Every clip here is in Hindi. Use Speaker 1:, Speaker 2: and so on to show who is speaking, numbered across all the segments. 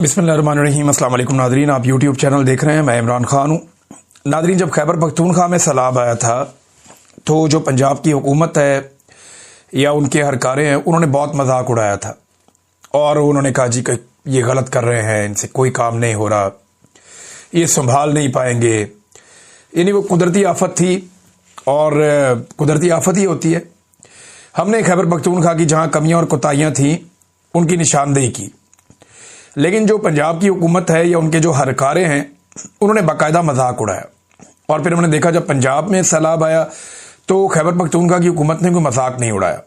Speaker 1: बिस्मिल्लाहिर्रहमानिर्रहीम। अस्सलाम वालेकुम नादरीन, आप यूट्यूब चैनल देख रहे हैं। मैं इमरान खान हूँ। नादरीन, जब खैबर पख्तूनख्वा में सैलाब आया था तो जो पंजाब की हुकूमत है या उनके हरकारे हैं, उन्होंने बहुत मजाक उड़ाया था और उन्होंने कहा जी कि ये गलत कर रहे हैं, इनसे कोई काम नहीं हो रहा, ये संभाल नहीं पाएंगे। यानी वो कुदरती आफत थी और कुदरती आफत ही होती है। हमने खैबर पख्तूनख्वा की जहाँ कमियाँ और कोताहियाँ थीं उनकी निशानदेही की, लेकिन जो पंजाब की हुकूमत है या उनके जो हरकारे हैं उन्होंने बाकायदा मजाक उड़ाया। और फिर हमने देखा जब पंजाब में सैलाब आया तो खैबर पख्तूनख्वा की हुकूमत ने कोई मजाक नहीं उड़ाया।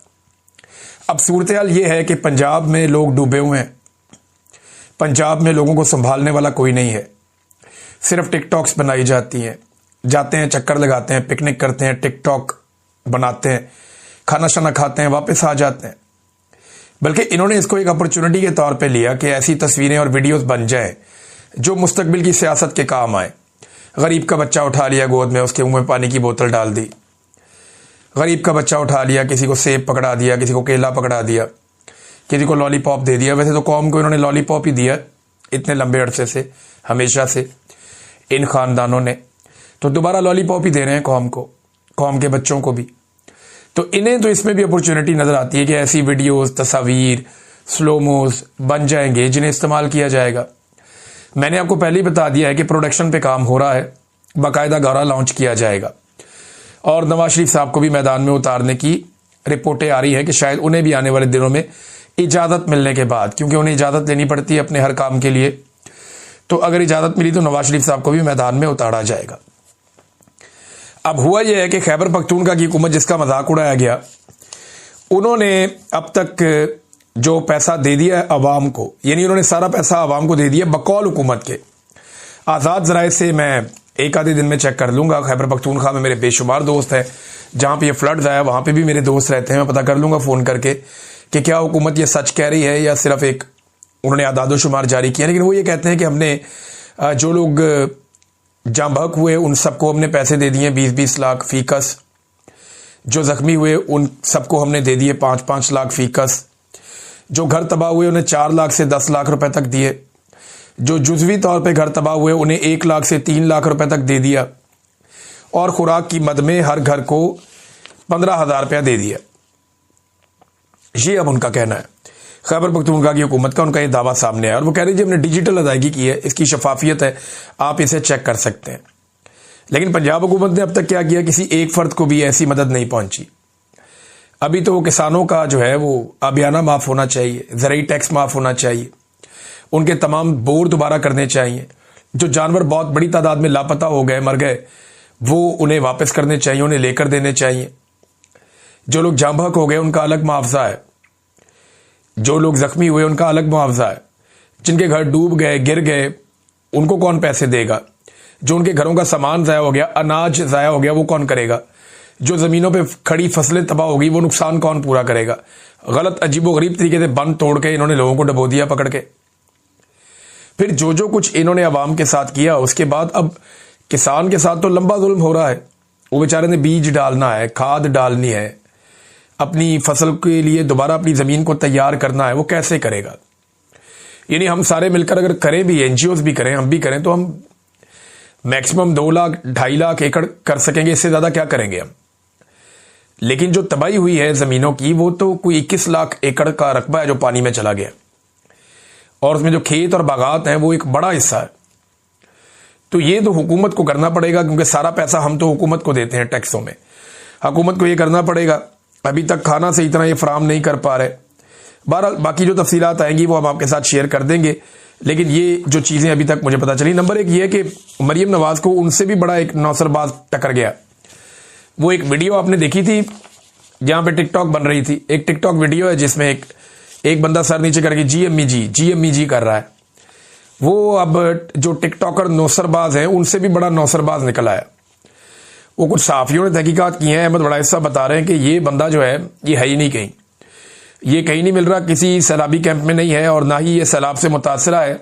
Speaker 1: अब सूरत हाल ये है कि पंजाब में लोग डूबे हुए हैं, पंजाब में लोगों को संभालने वाला कोई नहीं है। सिर्फ टिकटॉक्स बनाई जाती हैं, जाते हैं, चक्कर लगाते हैं, पिकनिक करते हैं, टिकटॉक बनाते हैं, खाना शाना खाते हैं, वापस आ जाते हैं। बल्कि इन्होंने इसको एक अपॉर्चुनिटी के तौर पे लिया कि ऐसी तस्वीरें और वीडियोस बन जाएं जो मुस्तकबिल की सियासत के काम आए। गरीब का बच्चा उठा लिया गोद में, उसके मुंह में पानी की बोतल डाल दी। गरीब का बच्चा उठा लिया, किसी को सेब पकड़ा दिया, किसी को केला पकड़ा दिया, किसी को लॉलीपॉप दे दिया। वैसे तो कौम को इन्होंने लॉलीपॉप ही दिया इतने लंबे अरसे से, हमेशा से इन खानदानों ने, तो दोबारा लॉलीपॉप ही दे रहे हैं कौम को, कौम के बच्चों को भी। तो इन्हें तो इसमें भी अपॉर्चुनिटी नजर आती है कि ऐसी वीडियोस, तस्वीर, स्लोमोस बन जाएंगे जिन्हें इस्तेमाल किया जाएगा। मैंने आपको पहले ही बता दिया है कि प्रोडक्शन पे काम हो रहा है, बाकायदा गाना लॉन्च किया जाएगा और नवाज शरीफ साहब को भी मैदान में उतारने की रिपोर्टें आ रही है कि शायद उन्हें भी आने वाले दिनों में इजाजत मिलने के बाद, क्योंकि उन्हें इजाजत लेनी पड़ती है अपने हर काम के लिए, तो अगर इजाजत मिली तो नवाज शरीफ साहब को भी मैदान में उतारा जाएगा। अब हुआ यह है कि खैबर पख्तूनख्वा की हुकूमत जिसका मजाक उड़ाया गया, उन्होंने अब तक जो पैसा दे दिया है अवाम को, यानी उन्होंने सारा पैसा अवाम को दे दिया बकौल हुकूमत के। आज़ाद ज़राए से मैं एक आधे दिन में चेक कर लूंगा। खैबर पख्तूनख्वा में मेरे बेशुमार दोस्त हैं, जहां पे ये फ्लड्स आया वहां पे भी मेरे दोस्त रहते हैं। मैं पता कर लूंगा फ़ोन करके कि क्या हुकूमत ये सच कह रही है या सिर्फ एक उन्होंने आदादो शुमार जारी किया। लेकिन वो ये कहते हैं कि हमने जो लोग जाँ बहक हुए उन सबको हमने पैसे दे दिए 20-20 लाख फीकस, जो जख्मी हुए उन सबको हमने दे दिए 5-5 लाख फीकस, जो घर तबाह हुए उन्हें 4 लाख से 10 लाख रुपए तक दिए, जो जुजवी तौर पे घर तबाह हुए उन्हें 1 लाख से 3 लाख रुपए तक दे दिया, और खुराक की मद में हर घर को 15,000 रुपया दे दिया। ये अब उनका कहना है। खैबर पख्तूनख्वा की हुकूमत का उनका ये दावा सामने आया और वो कह रही है जी हमने डिजिटल अदायगी की है, इसकी शफाफियत है, आप इसे चेक कर सकते हैं। लेकिन पंजाब हुकूमत ने अब तक क्या किया, किसी एक फर्द को भी ऐसी मदद नहीं पहुंची। अभी तो किसानों का जो है वो आबियाना माफ होना चाहिए, ज़रूरी टैक्स माफ होना चाहिए, उनके तमाम बोर दोबारा करने चाहिए, जो जानवर बहुत बड़ी तादाद में लापता हो गए, मर गए, वो उन्हें वापस करने चाहिए, उन्हें लेकर देने चाहिए। जो लोग जाँ बहक हो गए उनका अलग मुआवजा है, जो लोग जख्मी हुए उनका अलग मुआवजा है, जिनके घर डूब गए, गिर गए, उनको कौन पैसे देगा, जो उनके घरों का सामान ज़ाया हो गया, अनाज ज़ाया हो गया, वो कौन करेगा, जो ज़मीनों पे खड़ी फसलें तबाह हो गई वो नुकसान कौन पूरा करेगा। गलत अजीबोगरीब तरीके से बंद तोड़ के इन्होंने लोगों को डबो दिया पकड़ के। फिर जो कुछ इन्होंने अवाम के साथ किया, उसके बाद अब किसान के साथ तो लंबा जुल्म हो रहा है। वो बेचारे ने बीज डालना है, खाद डालनी है, अपनी फसल के लिए दोबारा अपनी ज़मीन को तैयार करना है, वो कैसे करेगा। यानी हम सारे मिलकर अगर करें भी, एनजीओज भी करें, हम भी करें, तो हम मैक्सिमम 2 लाख 2.5 लाख एकड़ कर सकेंगे, इससे ज़्यादा क्या करेंगे हम। लेकिन जो तबाही हुई है ज़मीनों की, वो तो कोई 21 लाख एकड़ का रकबा है जो पानी में चला गया, और उसमें जो खेत और बागात हैं वो एक बड़ा हिस्सा है। तो ये तो हुकूमत को करना पड़ेगा, क्योंकि सारा पैसा हम तो हुकूमत को देते हैं टैक्सों में, हुकूमत को ये करना पड़ेगा। अभी तक खाना से इतना ये फराम नहीं कर पा रहे। बहरहाल बाकी जो तफसीलात आएंगी वो हम आपके साथ शेयर कर देंगे। लेकिन ये जो चीज़ें अभी तक मुझे पता चली, नंबर 1 ये है कि मरियम नवाज को उनसे भी बड़ा एक नौसरबाज टक्कर गया। वो एक वीडियो आपने देखी थी जहां पे टिकटॉक बन रही थी, एक टिकटॉक वीडियो है जिसमें एक बंदा सर नीचे करके जी अम्मी जी कर रहा है। वो अब जो टिकटॉकर नौसरबाज हैं उनसे भी बड़ा नौसरबाज निकल आया। वो कुछ सहाफियों ने तहकीकात की हैं, अहमद बड़ा हिस्सा बता रहे हैं कि ये बंदा जो है ये है ही नहीं कहीं, ये कहीं नहीं मिल रहा, किसी सैलाबी कैंप में नहीं है और ना ही ये सैलाब से मुतासरा है।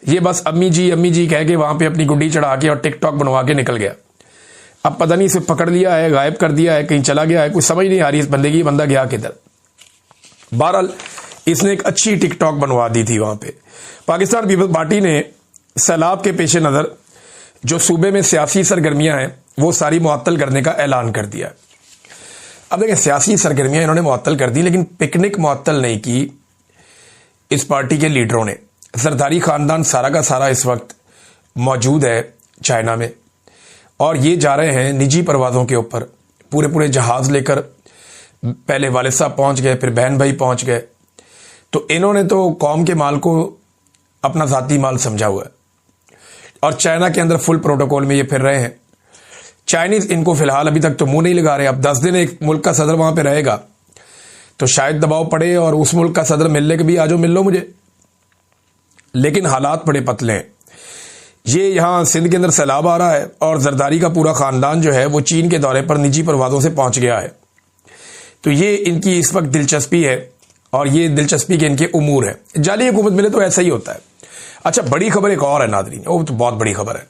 Speaker 1: ये बस अम्मी जी कह के वहां पे अपनी गुड्डी चढ़ा के और टिकटॉक बनवा के निकल गया। अब पता नहीं इसे पकड़ लिया है, गायब कर दिया है, कहीं चला गया है, कुछ समझ नहीं आ रही इस बंदे की, बंदा गया किधर। बहरहाल इसने एक अच्छी टिकटॉक बनवा दी थी वहां पे। पाकिस्तान पीपल्स पार्टी ने सैलाब के पेश नज़र जो सूबे में सियासी सरगर्मियां हैं वो सारी मुअत्तल करने का ऐलान कर दिया। अब देखिए, सियासी सरगर्मियां इन्होंने मुअत्तल कर दी, लेकिन पिकनिक मुअत्तल नहीं की इस पार्टी के लीडरों ने। जरदारी खानदान सारा का सारा इस वक्त मौजूद है चाइना में, और ये जा रहे हैं निजी परवाज़ों के ऊपर, पूरे पूरे जहाज़ लेकर। पहले वालिद साहब पहुंच गए, फिर बहन भाई पहुंच गए। तो इन्होंने तो कौम के माल को अपना ज़ाती माल समझा हुआ है, और चाइना के अंदर फुल प्रोटोकॉल में ये फिर रहे हैं। चाइनीज इनको फिलहाल अभी तक तो मुंह नहीं लगा रहे। अब 10 दिन एक मुल्क का सदर वहां पे रहेगा तो शायद दबाव पड़े और उस मुल्क का सदर मिलने के भी आ जाओ, मिल लो मुझे। लेकिन हालात बड़े पतले हैं। ये यहां सिंध के अंदर सैलाब आ रहा है और जरदारी का पूरा खानदान जो है वो चीन के दौरे पर निजी परवाजों से पहुंच गया है। तो ये इनकी इस वक्त दिलचस्पी है, और ये दिलचस्पी के इनके उमूर है। जाली हुकूमत मिले तो ऐसा ही होता है। अच्छा, बड़ी खबर एक और है नादरीन, वो तो बहुत बड़ी खबर है।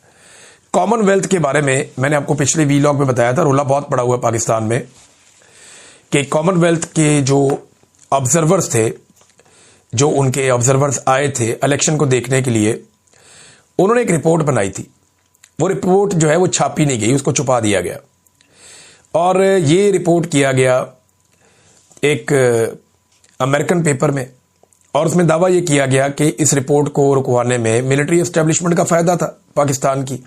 Speaker 1: कॉमनवेल्थ के बारे में मैंने आपको पिछले वीलॉग में बताया था, रोला बहुत पड़ा हुआ है पाकिस्तान में कि कॉमनवेल्थ के जो ऑब्जर्वर्स थे, जो उनके ऑब्जर्वर्स आए थे इलेक्शन को देखने के लिए, उन्होंने एक रिपोर्ट बनाई थी। वो रिपोर्ट जो है वो छापी नहीं गई, उसको छुपा दिया गया, और ये रिपोर्ट किया गया एक अमेरिकन पेपर में, और उसमें दावा यह किया गया कि इस रिपोर्ट को रुकवाने में मिलिट्री एस्टेब्लिशमेंट का फायदा था पाकिस्तान की,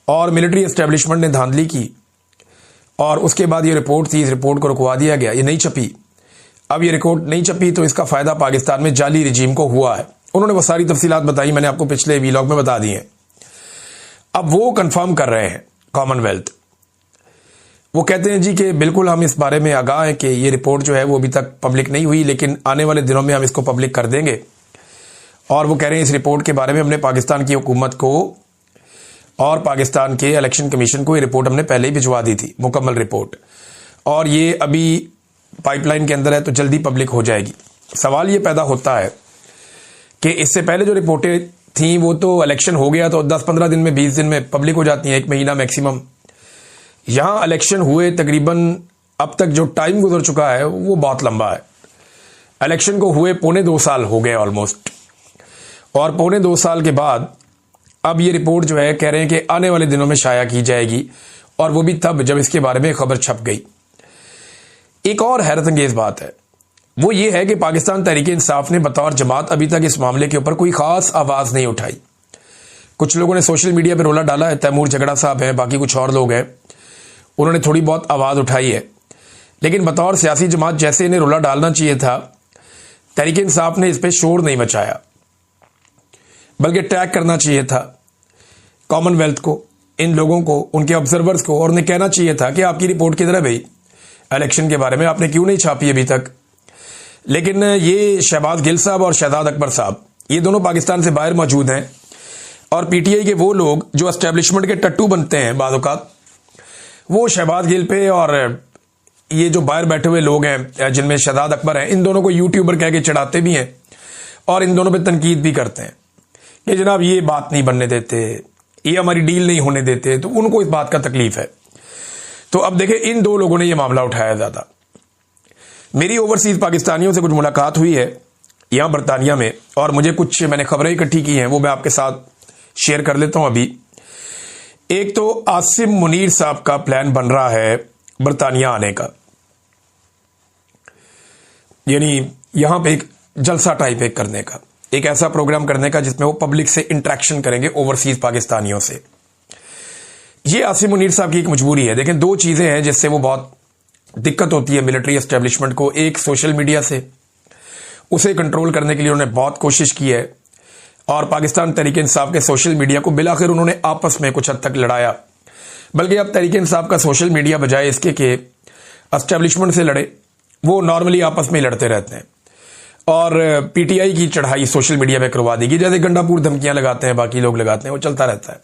Speaker 1: और मिलिट्री एस्टेब्लिशमेंट ने धांधली की, और उसके बाद ये रिपोर्ट थी, इस रिपोर्ट को रुकवा दिया गया, ये नहीं छपी। अब ये रिपोर्ट नहीं छपी तो इसका फायदा पाकिस्तान में जाली रिजीम को हुआ है। उन्होंने वो सारी तफसीलात बताई, मैंने आपको पिछले वीलॉग में बता दी हैं। अब वो कंफर्म कर रहे हैं कॉमनवेल्थ। वो कहते हैं जी कि बिल्कुल हम इस बारे में आगाह हैं कि ये रिपोर्ट जो है वो अभी तक पब्लिक नहीं हुई, लेकिन आने वाले दिनों में हम इसको पब्लिक कर देंगे। और वो कह रहे हैं इस रिपोर्ट के बारे में हमने पाकिस्तान की हुकूमत को और पाकिस्तान के इलेक्शन कमीशन को ये रिपोर्ट हमने पहले ही भिजवा दी थी, मुकम्मल रिपोर्ट, और ये अभी पाइपलाइन के अंदर है तो जल्दी पब्लिक हो जाएगी। सवाल ये पैदा होता है कि इससे पहले जो रिपोर्टें थी वो तो इलेक्शन हो गया तो 10-15 दिन में, 20 दिन में पब्लिक हो जाती हैं, 1 महीना मैक्सिमम। यहां इलेक्शन हुए तकरीबन अब तक जो टाइम गुजर चुका है वो बहुत लंबा है। इलेक्शन को हुए 2.25 साल हो गए ऑलमोस्ट, और 2.25 साल के बाद अब ये रिपोर्ट जो है कह रहे हैं कि आने वाले दिनों में शाया की जाएगी, और वो भी तब जब इसके बारे में खबर छप गई। एक और हैरत अंगेज बात है, वो ये है कि पाकिस्तान तहरीक इंसाफ ने बतौर जमात अभी तक इस मामले के ऊपर कोई खास आवाज नहीं उठाई। कुछ लोगों ने सोशल मीडिया पर रोला डाला है, तैमूर झगड़ा साहब हैं, बाकी कुछ और लोग हैं, उन्होंने थोड़ी बहुत आवाज उठाई है, लेकिन बतौर सियासी जमात जैसे इन्हें रोला डालना चाहिए था, तहरीक इंसाफ ने इस पर शोर नहीं मचाया, बल्कि टैग करना चाहिए था कॉमनवेल्थ को, इन लोगों को, उनके ऑब्जर्वर्स को, और उन्हें कहना चाहिए था कि आपकी रिपोर्ट किधर है भाई, इलेक्शन के बारे में आपने क्यों नहीं छापी अभी तक। लेकिन ये शहबाज गिल साहब और शहजाद अकबर साहब, ये दोनों पाकिस्तान से बाहर मौजूद हैं, और पीटीआई के वो लोग जो एस्टेब्लिशमेंट के टट्टू बनते हैं बाज़ औक़ात, वो शहबाज गिल पे और ये जो बाहर बैठे हुए लोग हैं जिनमें शहजाद अकबर हैं, इन दोनों को यूट्यूबर कह के चढ़ाते भी हैं, और इन दोनों पे तनकीद भी करते हैं कि जनाब ये बात नहीं बनने देते, ये हमारी डील नहीं होने देते। तो उनको इस बात का तकलीफ है। तो अब देखें, इन दो लोगों ने यह मामला उठाया ज्यादा। मेरी ओवरसीज पाकिस्तानियों से कुछ मुलाकात हुई है यहां बरतानिया में, और मुझे कुछ मैंने खबरें इकट्ठी की हैं, वो मैं आपके साथ शेयर कर लेता हूं अभी। एक तो आसिम मुनीर साहब का प्लान बन रहा है बरतानिया आने का, यानी यहां पे एक जलसा टाइप एक करने का, एक ऐसा प्रोग्राम करने का जिसमें वो पब्लिक से इंटरेक्शन करेंगे ओवरसीज पाकिस्तानियों से। ये आसिम मुनीर साहब की एक मजबूरी है। देखें, 2 चीजें हैं जिससे वो बहुत दिक्कत होती है मिलिट्री एस्टेब्लिशमेंट को। एक, सोशल मीडिया से उसे कंट्रोल करने के लिए उन्होंने बहुत कोशिश की है, और पाकिस्तान तहरीक इंसाफ के सोशल मीडिया को बिलाखिर उन्होंने आपस में कुछ हद तक लड़ाया। बल्कि अब तहरीक इंसाफ का सोशल मीडिया बजाय इसके कि एस्टेब्लिशमेंट से लड़े, वो नॉर्मली आपस में लड़ते रहते हैं, और पीटीआई की चढ़ाई सोशल मीडिया पे करवा देगी, जैसे गंडापुर धमकियां लगाते हैं, बाकी लोग लगाते हैं, वो चलता रहता है।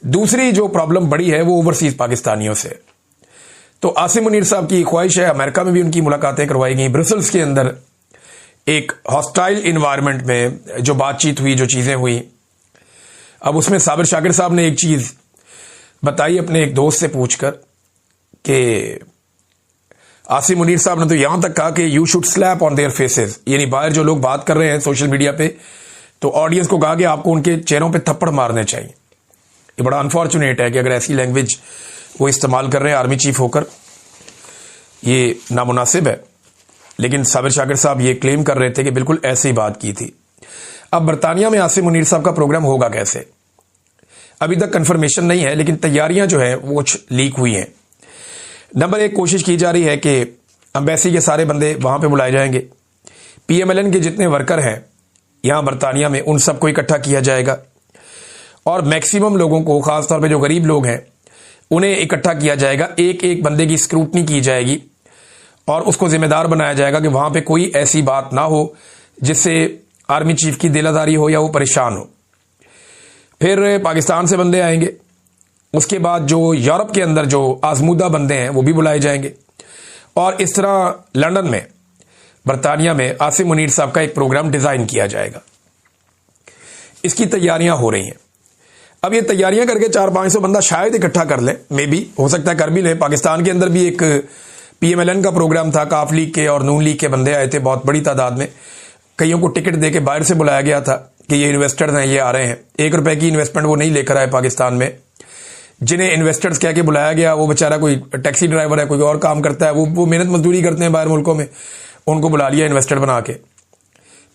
Speaker 1: दूसरी जो प्रॉब्लम बड़ी है वो ओवरसीज पाकिस्तानियों से। तो आसिम मुनीर साहब की ख्वाहिश है, अमेरिका में भी उनकी मुलाकातें करवाई गई, ब्रसल्स के अंदर एक हॉस्टाइल इन्वायरमेंट में जो बातचीत हुई, जो चीजें हुई, अब उसमें साबिर शाकिर साहब ने एक चीज बताई अपने एक दोस्त से पूछकर कि आसिम मुनीर साहब ने तो यहां तक कहा कि you should slap on their faces, यानी बाहर जो लोग बात कर रहे हैं सोशल मीडिया पे, तो ऑडियंस को कहा कि आपको उनके चेहरों पे थप्पड़ मारने चाहिए। ये बड़ा अनफॉर्चुनेट है कि अगर ऐसी लैंग्वेज वो इस्तेमाल कर रहे हैं आर्मी चीफ होकर, ये नामुनासिब है। लेकिन साबिर शाकिर साहब ये क्लेम कर रहे थे कि बिल्कुल ऐसे ही बात की थी। अब बरतानिया में आसिम मुनीर साहब का प्रोग्राम होगा कैसे, अभी तक कंफर्मेशन नहीं है, लेकिन तैयारियां जो है वो कुछ लीक हुई हैं। नंबर 1, कोशिश की जा रही है कि एम्बेसी के सारे बंदे वहां पे बुलाए जाएंगे, पीएमएलएन के जितने वर्कर हैं यहां बरतानिया में उन सबको इकट्ठा किया जाएगा, और मैक्सिमम लोगों को, खासतौर पे जो गरीब लोग हैं उन्हें इकट्ठा किया जाएगा। एक एक बंदे की स्क्रूटनी की जाएगी और उसको जिम्मेदार बनाया जाएगा कि वहां पे कोई ऐसी बात ना हो जिससे आर्मी चीफ की दिलादारी हो या वो परेशान हो। फिर पाकिस्तान से बंदे आएंगे, उसके बाद जो यूरोप के अंदर जो आजमूदा बंदे हैं वो भी बुलाए जाएंगे, और इस तरह लंदन में, बरतानिया में आसिम मुनीर साहब का एक प्रोग्राम डिजाइन किया जाएगा। इसकी तैयारियां हो रही हैं। अब ये तैयारियां करके 400-500 बंदा शायद इकट्ठा कर ले, मे बी, हो सकता है कर भी ले। पाकिस्तान के अंदर भी एक पीएमएलएन का प्रोग्राम था, काफ लीग के और नून लीग के बंदे आए थे बहुत बड़ी तादाद में। कईयों को टिकट देके बाहर से बुलाया गया था कि ये इन्वेस्टर्स हैं, ये आ रहे हैं। 1 रुपए की इन्वेस्टमेंट वो नहीं लेकर आए पाकिस्तान में। जिन्हें इन्वेस्टर्स कह के बुलाया गया वो बेचारा कोई टैक्सी ड्राइवर है, कोई और काम करता है, वो मेहनत मजदूरी करते हैं बाहर मुल्कों में, उनको बुला लिया इन्वेस्टर बना के।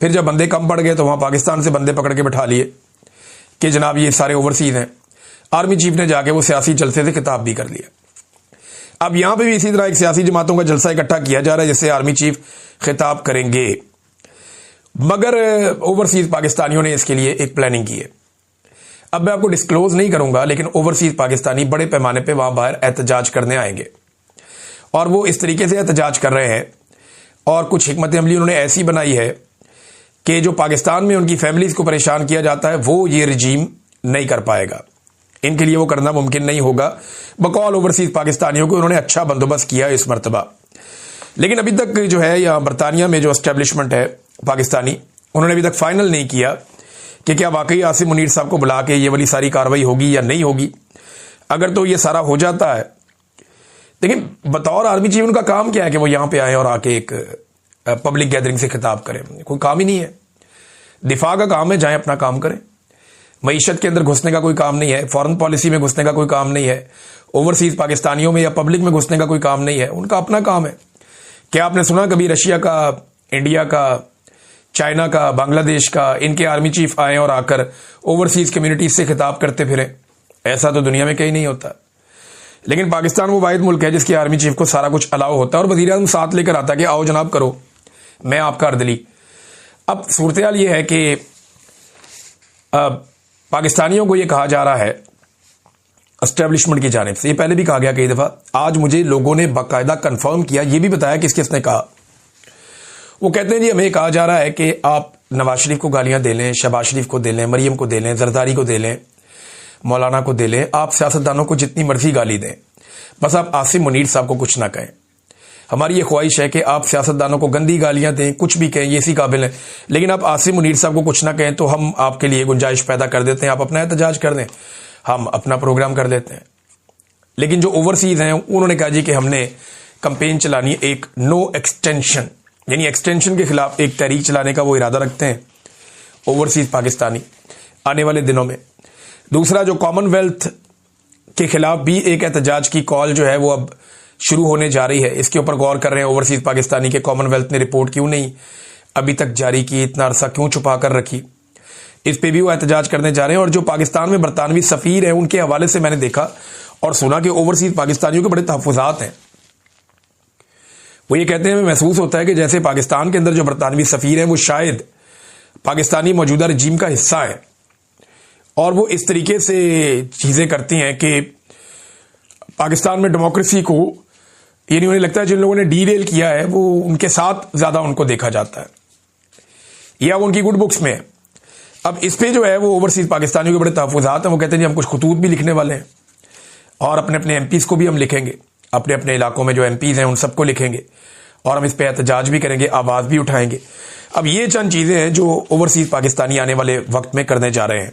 Speaker 1: फिर जब बंदे कम पड़ गए तो वहां पाकिस्तान से बंदे पकड़ के बैठा लिए कि जनाब ये सारे ओवरसीज हैं। आर्मी चीफ ने जाके वो सियासी जलसे से खिताब भी कर लिया। अब यहां पे भी इसी तरह एक सियासी जमातों का जलसा इकट्ठा किया जा रहा है जिससे आर्मी चीफ खिताब करेंगे, मगर ओवरसीज पाकिस्तानियों ने इसके लिए एक प्लानिंग की है। अब मैं आपको डिस्क्लोज नहीं करूंगा, लेकिन ओवरसीज पाकिस्तानी बड़े पैमाने पे वहां बाहर एहतजाज करने आएंगे, और वो इस तरीके से एहतजाज कर रहे हैं, और कुछ हिकमत अमली उन्होंने ऐसी बनाई है कि जो पाकिस्तान में उनकी फैमिलीज को परेशान किया जाता है वो ये रजीम नहीं कर पाएगा। इनके लिए वो करना मुमकिन नहीं होगा। बकौल ओवरसीज पाकिस्तानियों को उन्होंने अच्छा बंदोबस्त किया इस मरतबा। लेकिन अभी तक जो है या बरतानिया में जो एस्टेब्लिशमेंट है पाकिस्तानी, उन्होंने अभी तक फाइनल नहीं किया कि क्या वाकई आसिम मुनीर साहब को बुला के ये वाली सारी कार्रवाई होगी या नहीं होगी। अगर तो ये सारा हो जाता है, लेकिन बतौर आर्मी चीफ उनका काम क्या है कि वो यहां पे आए और आके एक पब्लिक गैदरिंग से खिताब करें? कोई काम ही नहीं है। दिफा का काम है, जाएं अपना काम करें। मईशत के अंदर घुसने का कोई काम नहीं है, फॉरेन पॉलिसी में घुसने का कोई काम नहीं है, ओवरसीज पाकिस्तानियों में या पब्लिक में घुसने का कोई काम नहीं है। उनका अपना काम है। क्या आपने सुना कभी रशिया का, इंडिया का, चाइना का, बांग्लादेश का, इनके आर्मी चीफ आए और आकर ओवरसीज कम्युनिटीज से खिताब करते फिरे? ऐसा तो दुनिया में कहीं नहीं होता। लेकिन पाकिस्तान वो वाहिद मुल्क है जिसके आर्मी चीफ को सारा कुछ अलाउ होता है और वजीर आज़म साथ लेकर आता है कि आओ जनाब करो, मैं आपका अर्दली। अब सूरत हाल ये है कि पाकिस्तानियों को ये कहा जा रहा है एस्टेब्लिशमेंट की जानिब से, ये पहले भी कहा गया कई दफा, आज मुझे लोगों ने बाकायदा कंफर्म किया, ये भी बताया किस किसने कहा। वो कहते हैं जी हमें कहा जा रहा है कि आप नवाज शरीफ को गालियां दे लें, शहबाज शरीफ को दे लें, मरियम को दे लें, जरदारी को दे लें, मौलाना को दे लें, आप सियासतदानों को जितनी मर्जी गाली दें, बस आप आसिम मुनीर साहब को कुछ ना कहें। हमारी ये ख्वाहिश है कि आप सियासतदानों को गंदी गालियां दें, कुछ भी कहें, ये इसी काबिल है, लेकिन आप आसिम मुनीर साहब को कुछ ना कहें तो हम आपके लिए गुंजाइश पैदा कर देते हैं, आप अपना एहतजाज कर दें, हम अपना प्रोग्राम कर देते हैं। लेकिन जो ओवरसीज हैं उन्होंने कहा जी कि हमने कंपेन चलानी है, एक नो एक्सटेंशन, यानी एक्सटेंशन के खिलाफ एक तहरीक चलाने का वो इरादा रखते हैं ओवरसीज पाकिस्तानी आने वाले दिनों में। दूसरा, जो कॉमनवेल्थ के खिलाफ भी एक एहतजाज की कॉल जो है वो अब शुरू होने जा रही है, इसके ऊपर गौर कर रहे हैं ओवरसीज पाकिस्तानी के कॉमनवेल्थ ने रिपोर्ट क्यों नहीं अभी तक जारी की, इतना अरसा क्यों छुपा कर रखी, इस पे भी वो एहतजाज करने जा रहे हैं। और जो पाकिस्तान में बरतानवी सफीर है उनके हवाले से मैंने देखा और सुना कि ओवरसीज पाकिस्तानियों के बड़े तहफुजात हैं। वो ये कहते हैं, महसूस होता है कि जैसे पाकिस्तान के अंदर जो बरतानवी सफीर है वो शायद पाकिस्तानी मौजूदा रजीम का हिस्सा है, और वो इस तरीके से चीजें करती हैं कि पाकिस्तान में डेमोक्रेसी को, यानी उन्हें लगता है जिन लोगों ने डीरेल किया है वो उनके साथ ज्यादा उनको देखा जाता है या वो उनकी गुड बुक्स में है। अब इस पे जो है वो ओवरसीज पाकिस्तानियों के बड़े तहफुजात हैं। वो कहते हैं जी हम कुछ खतूत भी लिखने वाले हैं और अपने अपने एमपीज को भी हम लिखेंगे, अपने अपने इलाकों में जो एमपीज हैं उन सबको लिखेंगे और हम इस पे एहतजाज भी करेंगे, आवाज भी उठाएंगे। अब ये चंद चीजें हैं जो ओवरसीज पाकिस्तानी आने वाले वक्त में करने जा रहे हैं।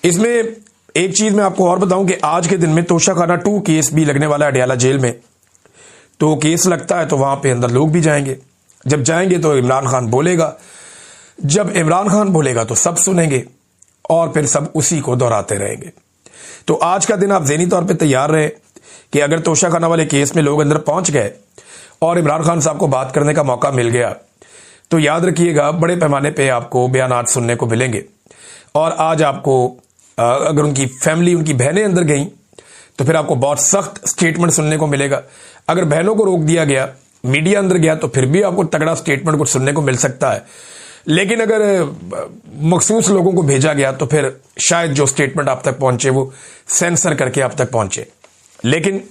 Speaker 1: इसमें एक चीज मैं आपको और बताऊं कि आज के दिन में तोशाखाना 2 केस भी लगने वाला है अडयाला जेल में। तो केस लगता है तो वहां पे अंदर लोग भी जाएंगे। जब जाएंगे तो इमरान खान बोलेगा, जब इमरान खान बोलेगा तो सब सुनेंगे और फिर सब उसी को दोहराते रहेंगे। तो आज का दिन आप ज़हनी तौर पे तैयार रहे कि अगर तोशाखाना वाले केस में लोग अंदर पहुंच गए और इमरान खान साहब को बात करने का मौका मिल गया तो याद रखिएगा बड़े पैमाने पे आपको बयानात सुनने को मिलेंगे। और आज आपको अगर उनकी फैमिली, उनकी बहनें अंदर गई तो फिर आपको बहुत सख्त स्टेटमेंट सुनने को मिलेगा। अगर बहनों को रोक दिया गया, मीडिया अंदर गया तो फिर भी आपको तगड़ा स्टेटमेंट कुछ सुनने को मिल सकता है। लेकिन अगर मखसूस लोगों को भेजा गया तो फिर शायद जो स्टेटमेंट आप तक पहुंचे वो सेंसर करके आप तक पहुंचे। लेकिन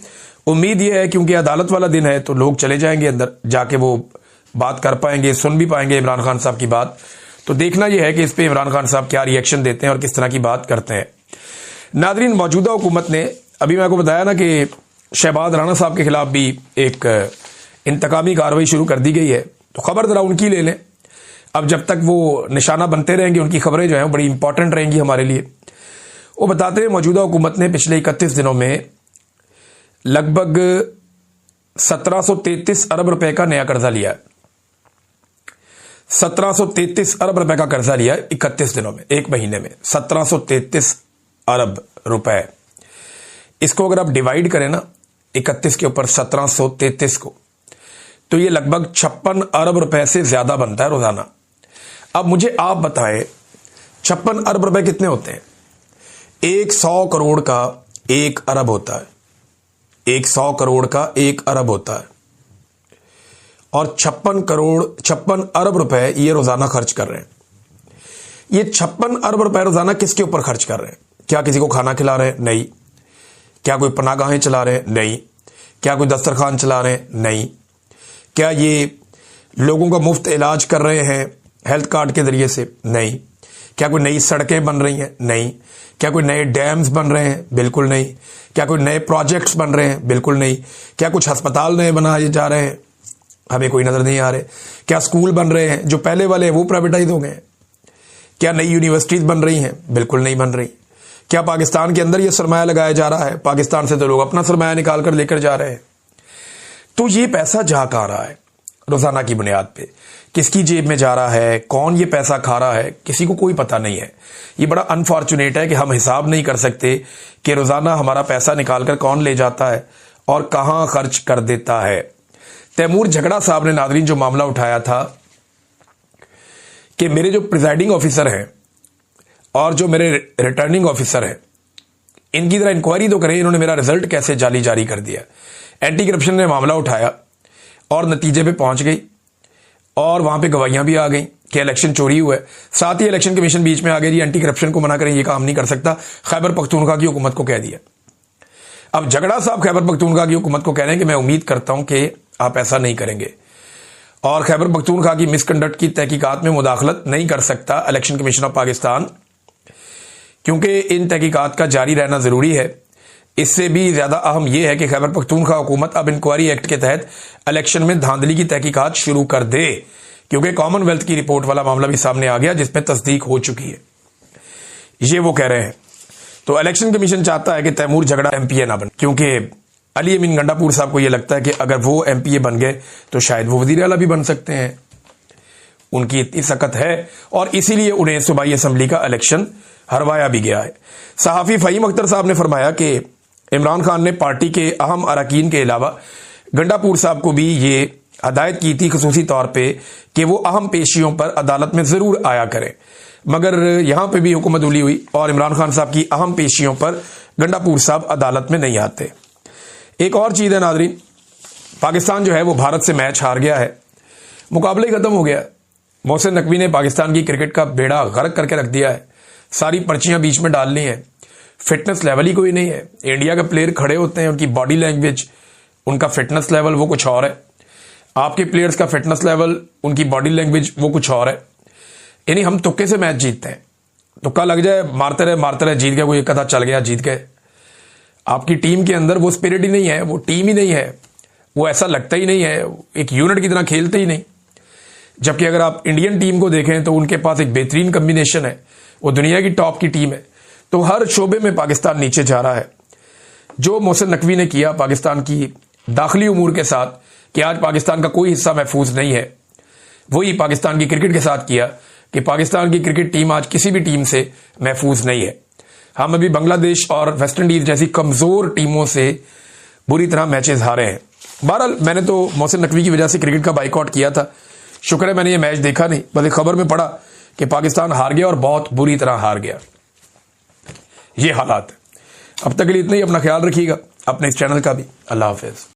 Speaker 1: उम्मीद यह है क्योंकि अदालत वाला दिन है तो लोग चले जाएंगे अंदर, जाके वो बात कर पाएंगे, सुन भी पाएंगे इमरान खान साहब की बात। तो देखना यह है कि इस पे इमरान खान साहब क्या रिएक्शन देते हैं और किस तरह की बात करते हैं। नादरीन, मौजूदा हुकूमत ने, अभी मैं आपको बताया ना कि शहबाज राणा साहब के खिलाफ भी एक इंतकामी कार्रवाई शुरू कर दी गई है, तो खबर जरा उनकी ले लें। अब जब तक वो निशाना बनते रहेंगे, उनकी खबरें जो हैं बड़ी इंपॉर्टेंट रहेंगी हमारे लिए। वो बताते हैं मौजूदा हुकूमत ने पिछले 31 दिनों में लगभग 1733 अरब रुपए का नया कर्जा लिया है। 1733 अरब रुपए का कर्जा लिया 31 दिनों में, एक महीने में 1733 अरब रुपए। इसको अगर आप डिवाइड करें ना 31 के ऊपर 1733 को, तो ये लगभग 56 अरब रुपए से ज्यादा बनता है रोजाना। अब मुझे आप बताएं 56 अरब रुपए कितने होते हैं? 100 करोड़ का 1 अरब होता है, 100 करोड़ का 1 अरब होता है। और 56 अरब रुपए ये रोजाना खर्च कर रहे हैं। ये 56 अरब रुपए रोजाना किसके ऊपर खर्च कर रहे हैं? क्या किसी को खाना खिला रहे हैं? नहीं। क्या कोई पनाहगाहें चला रहे हैं? नहीं। क्या कोई दस्तरखान चला रहे हैं? नहीं। क्या ये लोगों का मुफ्त इलाज कर रहे हैं हेल्थ कार्ड के जरिए से? नहीं। क्या कोई नई सड़कें बन रही हैं? नहीं। क्या कोई नए डैम्स बन रहे हैं? बिल्कुल नहीं। क्या कोई नए प्रोजेक्ट्स बन रहे हैं? बिल्कुल नहीं। क्या कुछ अस्पताल नए बनाए जा रहे हैं? हमें कोई नजर नहीं आ रहे। क्या स्कूल बन रहे हैं जो पहले वाले वो प्राइवेटाइज हो गए? क्या नई यूनिवर्सिटीज बन रही हैं? बिल्कुल नहीं बन रही। क्या पाकिस्तान के अंदर ये सरमाया लगाया जा रहा है? पाकिस्तान से तो लोग अपना सरमाया निकाल कर लेकर जा रहे हैं। तो ये पैसा जा कहां रहा है रोजाना की बुनियाद पे? किसकी जेब में जा रहा है? कौन ये पैसा खा रहा है? किसी को कोई पता नहीं है। ये बड़ा अनफॉर्चुनेट है कि हम हिसाब नहीं कर सकते कि रोजाना हमारा पैसा निकालकर कौन ले जाता है और कहां खर्च कर देता है। तैमूर झगड़ा साहब ने नादरीन जो मामला उठाया था कि मेरे जो प्रिजाइडिंग ऑफिसर हैं और जो मेरे रिटर्निंग ऑफिसर हैं, इनकी जरा इंक्वायरी तो करें, इन्होंने मेरा रिजल्ट कैसे जाली जारी कर दिया। एंटी करप्शन ने मामला उठाया और नतीजे पे पहुंच गई और वहां पे गवाहियां भी आ गई कि इलेक्शन चोरी हुआ है। साथ ही इलेक्शन कमीशन बीच में आ गई, एंटी करप्शन को मना करें, ये काम नहीं कर सकता। खैबर पख्तूनख्वा की हुकूमत को कह दिया। अब झगड़ा साहब खैबर पख्तूनख्वा की हुकूमत को कह रहे हैं कि मैं उम्मीद करता हूं कि आप ऐसा नहीं करेंगे और खैबर पख्तूनख्वा की मिसकंडक्ट की तहकीकात में मुदाखलत नहीं कर सकता इलेक्शन कमीशन ऑफ पाकिस्तान, क्योंकि इन तहकीकात का जारी रहना जरूरी है। इससे भी ज्यादा अहम यह है कि खैबर पख्तूनख्वा हुकूमत अब इंक्वायरी एक्ट के तहत इलेक्शन में धांधली की तहकीकात शुरू कर दे, क्योंकि कॉमनवेल्थ की रिपोर्ट वाला मामला भी सामने आ गया जिसमें तस्दीक हो चुकी है। ये वो कह रहे हैं। तो इलेक्शन कमीशन चाहता है कि तैमूर झगड़ा एमपीए ना बने, क्योंकि अली अमीन गंडापुर साहब को यह लगता है कि अगर वो एमपीए बन गए तो शायद वो वजीर आला भी बन सकते हैं। उनकी इतनी सकत है और इसीलिए उन्हें सूबाई असम्बली का इलेक्शन हरवाया भी गया है। सहाफी फहीम अख्तर साहब ने फरमाया कि इमरान खान ने पार्टी के अहम अरकान के अलावा गंडापुर साहब को भी ये हदायत की थी खसूसी तौर पे कि वो अहम पेशियों पर अदालत में जरूर आया करें, मगर यहां पे भी हुकूमत उली हुई और इमरान खान साहब की अहम पेशियों पर गंडापुर साहब अदालत में नहीं आते। एक और चीज है नादरीन, पाकिस्तान जो है वो भारत से मैच हार गया है, मुकाबला ही खत्म हो गया। मोहसिन नकवी ने पाकिस्तान की क्रिकेट का बेड़ा गर्क करके रख दिया है, सारी पर्चियां बीच में डाल ली हैं। फिटनेस लेवल ही कोई नहीं है। इंडिया के प्लेयर खड़े होते हैं, उनकी बॉडी लैंग्वेज, उनका फिटनेस लेवल वो कुछ और है। आपके प्लेयर्स का फिटनेस लेवल, उनकी बॉडी लैंग्वेज वो कुछ और है। यानी हम तुक्के से मैच जीतते हैं, तुक्का लग जाए, मारते रहे, जीत गए, कोई एक कथा चल गया, जीत गए। आपकी टीम के अंदर वो स्पिरिट ही नहीं है, वो टीम ही नहीं है, वो ऐसा लगता ही नहीं है, एक यूनिट की तरह खेलते ही नहीं। जबकि अगर आप इंडियन टीम को देखें तो उनके पास एक बेहतरीन कम्बिनेशन है, वो दुनिया की टॉप की टीम है। तो हर शोबे में पाकिस्तान नीचे जा रहा है। जो मोहसिन नकवी ने किया पाकिस्तान की दाखिली उमूर के साथ कि आज पाकिस्तान का कोई हिस्सा महफूज नहीं है, वही पाकिस्तान की क्रिकेट के साथ किया कि पाकिस्तान की क्रिकेट टीम आज किसी भी टीम से महफूज नहीं है। हम अभी बांग्लादेश और वेस्ट इंडीज जैसी कमजोर टीमों से बुरी तरह मैचेस हारे हैं। बहरहाल मैंने तो मोहसिन नकवी की वजह से क्रिकेट का बाइकआउट किया था, शुक्र है मैंने ये मैच देखा नहीं, बल्कि खबर में पढ़ा कि पाकिस्तान हार गया और बहुत बुरी तरह हार गया। ये हालात है। अब तक के लिए इतना ही। अपना ख्याल रखिएगा, अपने इस चैनल का भी। अल्लाह हाफिज।